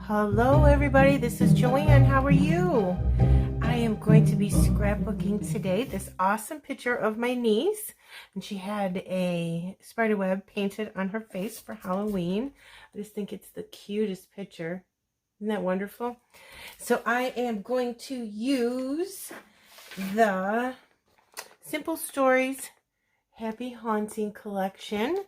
Hello everybody, this is Joanne. How are you? I am going to be scrapbooking today this awesome picture of my niece, and she had a spider web painted on her face for Halloween. I just think it's the cutest picture. Isn't that wonderful? So I am going to use the Simple Stories Happy Haunting collection.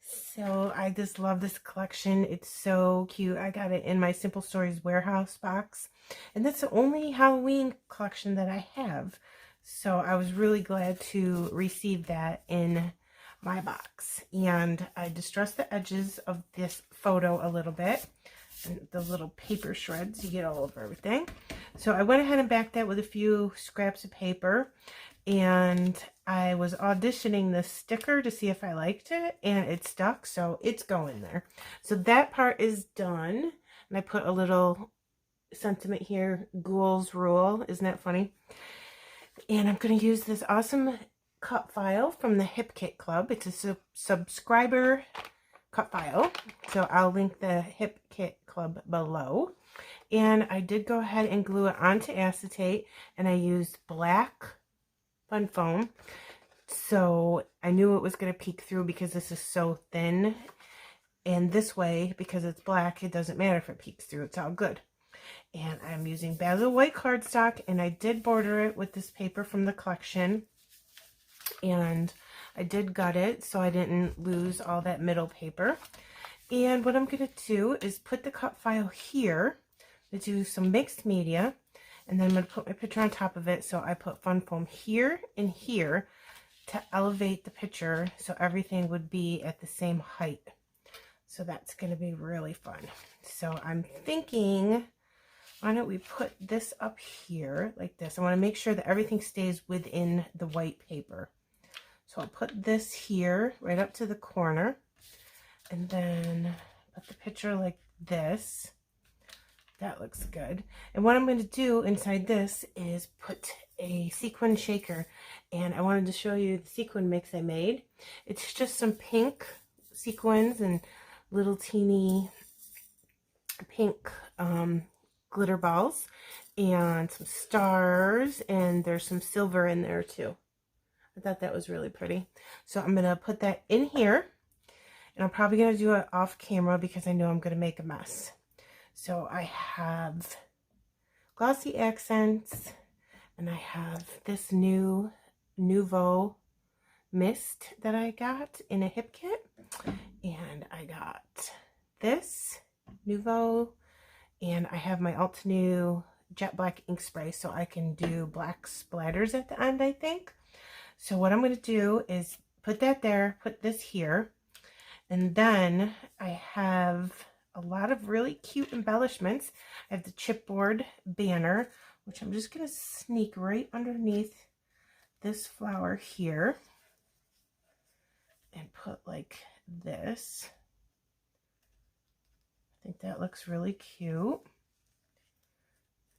So I just love this collection. It's so cute. I got it in my Simple Stories warehouse box, and that's the only Halloween collection that I have. So I was really glad to receive that in my box. And I distressed the edges of this photo a little bit, and the little paper shreds you get all over everything. So I went ahead and backed that with a few scraps of paper, and I was auditioning this sticker to see if I liked it, and it stuck, so it's going there. So that part is done, and I put a little sentiment here, ghouls rule. Isn't that funny? And I'm going to use this awesome cut file from the Hip Kit Club. It's a subscriber cut file, so I'll link the Hip Kit Club below. And I did go ahead and glue it onto acetate, and I used black fun foam, so I knew it was going to peek through because this is so thin, and this way, because it's black, it doesn't matter if it peeks through, it's all good. And I'm using Basil white cardstock, and I did border it with this paper from the collection, and I did gut it so I didn't lose all that middle paper. And what I'm going to do is put the cut file here, to do some mixed media, and then I'm going to put my picture on top of it. So I put fun foam here and here to elevate the picture so everything would be at the same height. So that's going to be really fun. So I'm thinking, why don't we put this up here like this? I want to make sure that everything stays within the white paper. So I'll put this here right up to the corner, and then put the picture like this. That looks good. And what I'm going to do inside this is put a sequin shaker, and I wanted to show you the sequin mix I made. It's just some pink sequins and little teeny pink glitter balls and some stars, and there's some silver in there too. I thought that was really pretty. So I'm going to put that in here, and I'm probably going to do it off camera because I know I'm going to make a mess. So I have glossy accents, and I have this new Nouveau mist that I got in a Hip Kit, and I got this Nouveau, and I have my Altenew jet black ink spray so I can do black splatters at the end, I think. So what I'm going to do is put that there, put this here, and then I have a lot of really cute embellishments. I have the chipboard banner, which I'm just going to sneak right underneath this flower here and put like this. I think that looks really cute.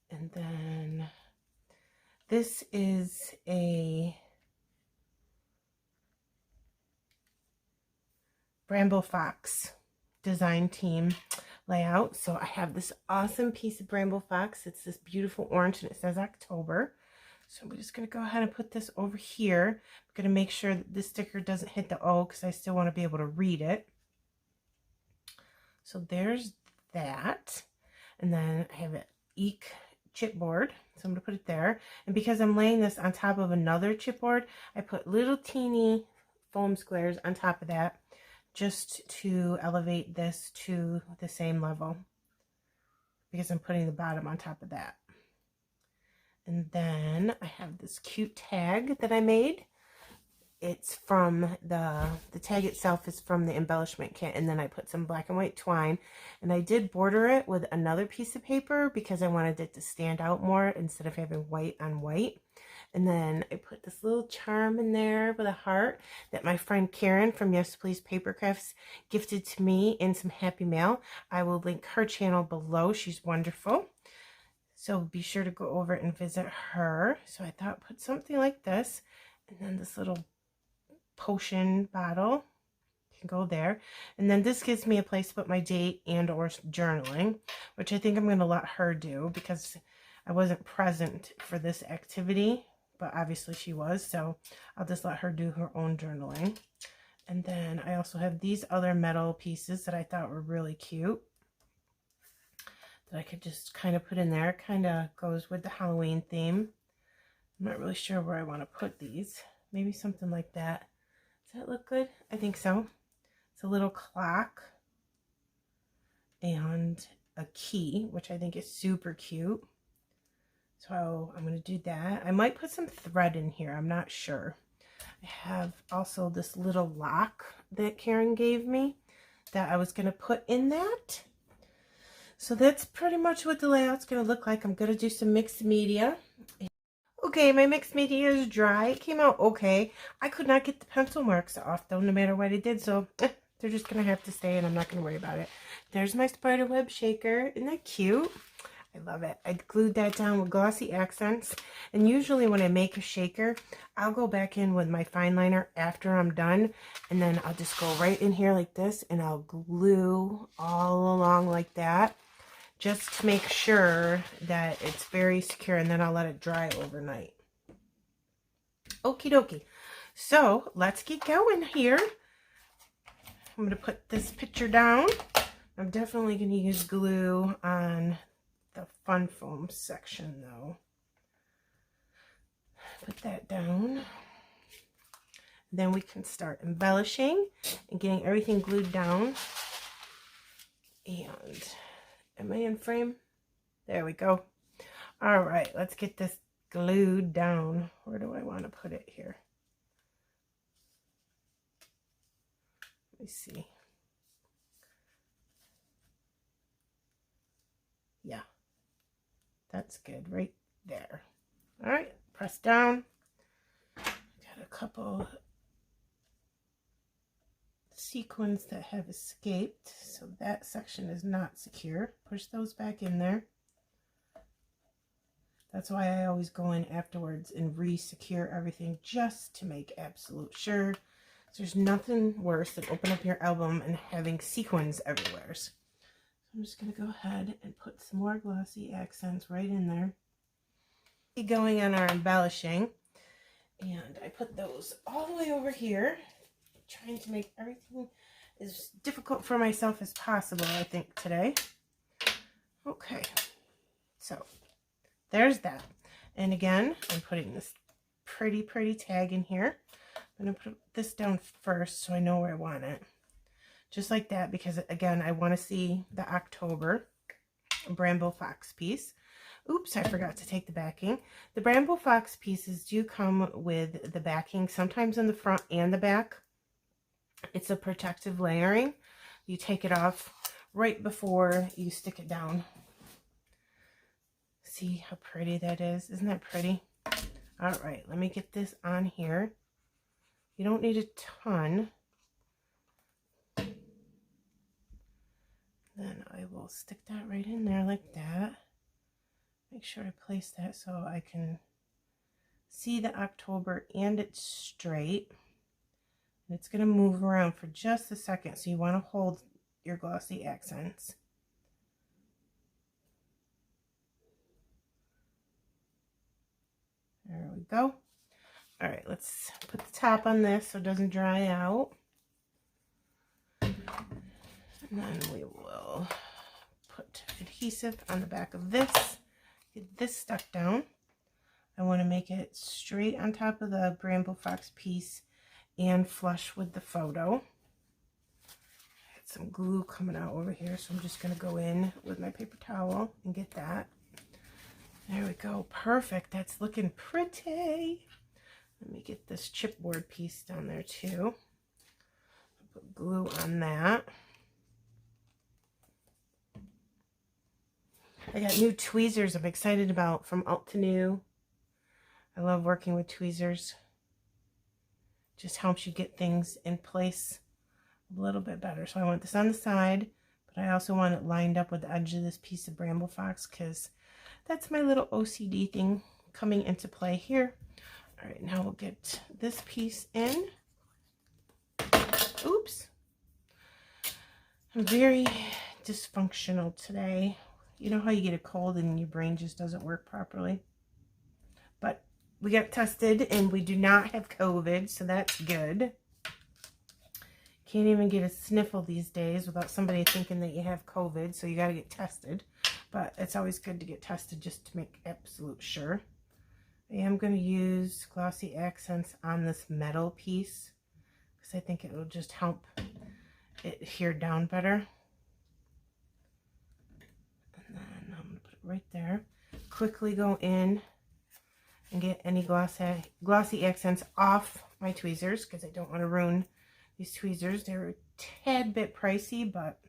And then this is a Bramble Fox design team layout. So I have this awesome piece of Bramble Fox. It's this beautiful orange, and it says October. So I'm just going to go ahead and put this over here. I'm going to make sure that this sticker doesn't hit the O because I still want to be able to read it. So there's that. And then I have an Eek chipboard, so I'm going to put it there. And because I'm laying this on top of another chipboard, I put little teeny foam squares on top of that, just to elevate this to the same level, because I'm putting the bottom on top of that. And then I have this cute tag that I made. It's from the tag itself is from the embellishment kit, and then I put some black and white twine, and I did border it with another piece of paper because I wanted it to stand out more instead of having white on white. And then I put this little charm in there with a heart that my friend Karen from Yes Please Papercrafts gifted to me in some Happy Mail. I will link her channel below. She's wonderful. So be sure to go over and visit her. So I thought put something like this, and then this little potion bottle. You can go there. And then this gives me a place to put my date and or journaling, which I think I'm going to let her do because I wasn't present for this activity, but obviously she was, so I'll just let her do her own journaling. And then I also have these other metal pieces that I thought were really cute that I could just kind of put in there. Kind of goes with the Halloween theme. I'm not really sure where I want to put these. Maybe something like that. Does that look good? I think so. It's a little clock and a key, which I think is super cute. So I'm going to do that. I might put some thread in here. I'm not sure. I have also this little lock that Karen gave me that I was going to put in that. So that's pretty much what the layout's going to look like. I'm going to do some mixed media. Okay, my mixed media is dry. It came out okay. I could not get the pencil marks off though, no matter what I did. So they're just going to have to stay and I'm not going to worry about it. There's my spiderweb shaker. Isn't that cute? I love it. I glued that down with glossy accents. And usually when I make a shaker, I'll go back in with my fine liner after I'm done. And then I'll just go right in here like this and I'll glue all along like that, just to make sure that it's very secure, and then I'll let it dry overnight. Okie dokie. So let's get going here. I'm going to put this picture down. I'm definitely going to use glue on the fun foam section though. Put that down. Then we can start embellishing and getting everything glued down. And am I in frame? There we go. All right, let's get this glued down. Where do I want to put it here? Let me see. Yeah, that's good right there. All right, press down. Got a couple sequins that have escaped, so that section is not secure. Push those back in there. That's why I always go in afterwards and re-secure everything, just to make absolute sure. So there's nothing worse than open up your album and having sequins everywhere. So I'm just going to go ahead and put some more glossy accents right in there. Keep going on our embellishing, and I put those all the way over here, trying to make everything as difficult for myself as possible, I think, today. Okay, so there's that. And again, I'm putting this pretty tag in here. I'm going to put this down first so I know where I want it. Just like that, because again, I want to see the October Bramble Fox piece. Oops, I forgot to take the backing. The Bramble Fox pieces do come with the backing, sometimes in the front and the back. It's a protective layering. You take it off right before you stick it down. See how pretty that is? Isn't that pretty? All right, let me get this on here. You don't need a ton. Then I will stick that right in there like that. Make sure I place that so I can see the October and it's straight. And it's going to move around for just a second, so you want to hold your glossy accents. There we go. All right, let's put the top on this so it doesn't dry out. And then we will put adhesive on the back of this. Get this stuck down. I want to make it straight on top of the Bramble Fox piece and flush with the photo. Got some glue coming out over here, so I'm just going to go in with my paper towel and get that. There we go. Perfect. That's looking pretty. Let me get this chipboard piece down there too. Put glue on that. I got new tweezers I'm excited about from Alt to New. I love working with tweezers. Just helps you get things in place a little bit better. So I want this on the side, but I also want it lined up with the edge of this piece of Bramble Fox because that's my little OCD thing coming into play here. All right, now we'll get this piece in. Oops, I'm very dysfunctional today. You know how you get a cold and your brain just doesn't work properly? But we got tested and we do not have COVID, so that's good. Can't even get a sniffle these days without somebody thinking that you have COVID, so you got to get tested. But it's always good to get tested just to make absolute sure. I am going to use glossy accents on this metal piece because I think it will just help it adhere down better. And then I'm going to put it right there. Quickly go in and get any glossy accents off my tweezers because I don't want to ruin these tweezers. They're a tad bit pricey, but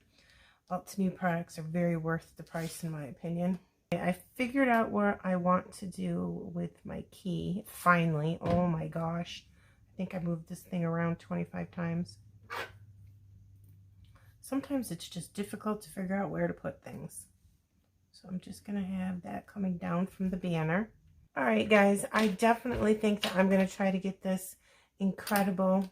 Alt's new products are very worth the price in my opinion. I figured out what I want to do with my key, finally. Oh my gosh. I think I moved this thing around 25 times. Sometimes it's just difficult to figure out where to put things. So I'm just going to have that coming down from the banner. Alright guys, I definitely think that I'm going to try to get this incredible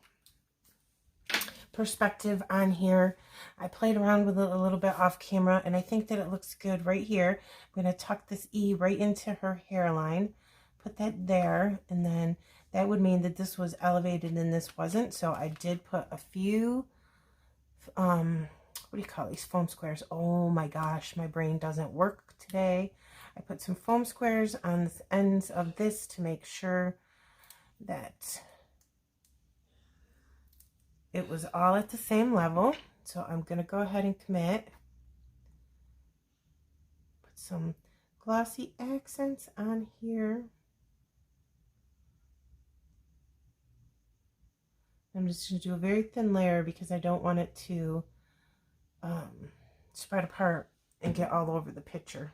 perspective on here. I played around with it a little bit off camera and I think that it looks good right here. I'm going to tuck this E right into her hairline, put that there, and then that would mean that this was elevated and this wasn't. So I did put a few, what do you call these, foam squares. Oh my gosh, my brain doesn't work today. I put some foam squares on the ends of this to make sure that it was all at the same level. So I'm going to go ahead and commit. Put some glossy accents on here. I'm just going to do a very thin layer because I don't want it to spread apart and get all over the picture.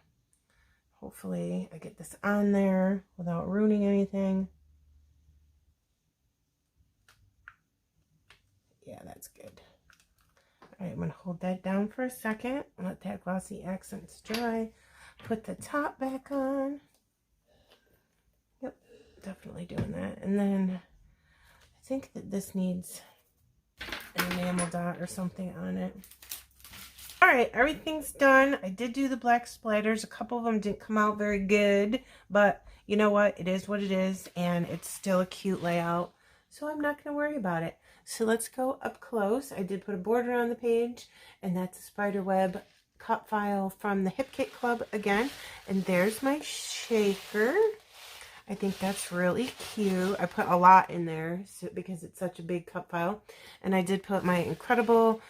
Hopefully I get this on there without ruining anything. Yeah, that's good. All right, I'm going to hold that down for a second. Let that glossy accents dry. Put the top back on. Yep, definitely doing that. And then I think that this needs an enamel dot or something on it. All right, everything's done. I did do the black splatters. A couple of them didn't come out very good, but you know what? It is what it is, and it's still a cute layout. So I'm not going to worry about it. So let's go up close. I did put a border on the page, and that's a spiderweb cut file from the Hip Kit Club again. And there's my shaker. I think that's really cute. I put a lot in there because it's such a big cut file. And I did put my incredible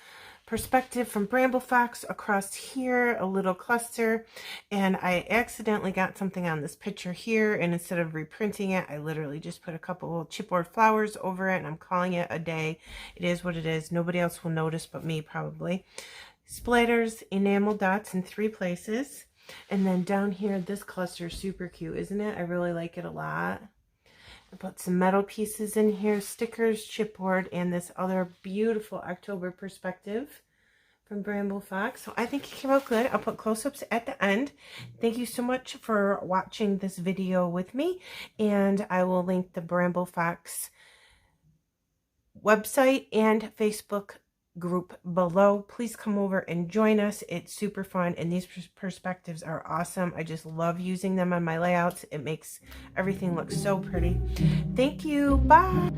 perspective from Bramble Fox across here, a little cluster, and I accidentally got something on this picture here, and instead of reprinting it, I literally just put a couple chipboard flowers over it, and I'm calling it a day. It is what it is. Nobody else will notice but me, probably. Splatters, enamel dots in 3 places, and then down here, this cluster is super cute, isn't it? I really like it a lot. I put some metal pieces in here, stickers, chipboard, and this other beautiful October perspective from Bramble Fox. So I think it came out good. I'll put close-ups at the end. Thank you so much for watching this video with me, and I will link the Bramble Fox website and Facebook group below. Please come over and join us. It's super fun, and these perspectives are awesome. I just love using them on my layouts. It makes everything look so pretty. Thank you. Bye.